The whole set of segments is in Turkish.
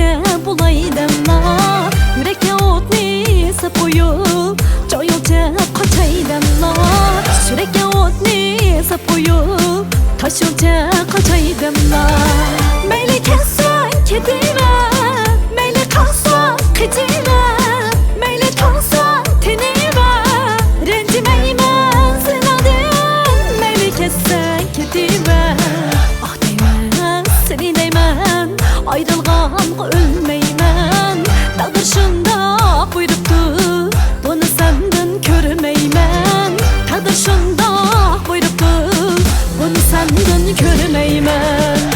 Yürekte bulaydanla Yürekte otni sapoyup Joyulca kaçaydanla Yürekte otni sapoyup Taşılca kaçaydanla Meyle kessan kedime Meyle kalsan kıcime Meyle kalsan tenime Rencimeymen zinaden Meyle kessan kedime Ah deymen seni deymen Ayrılgan ölmeymen Dağdır şundaq buyruptu Bunu senden körmeymen Dağdır şundaq buyruptu Bunu senden körmeymen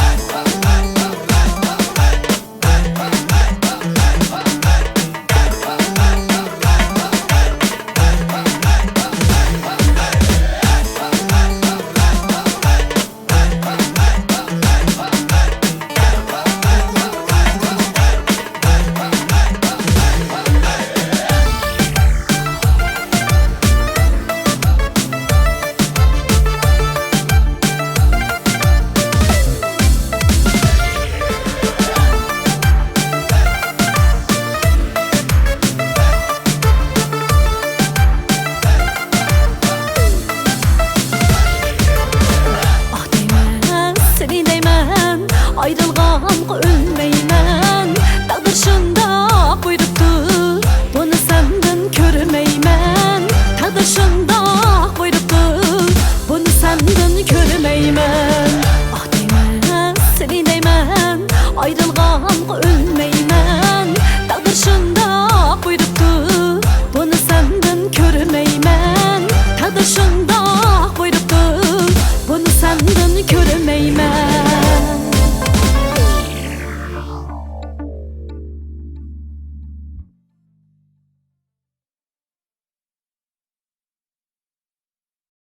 Ayrılgan ölmeymen Dağdır şunda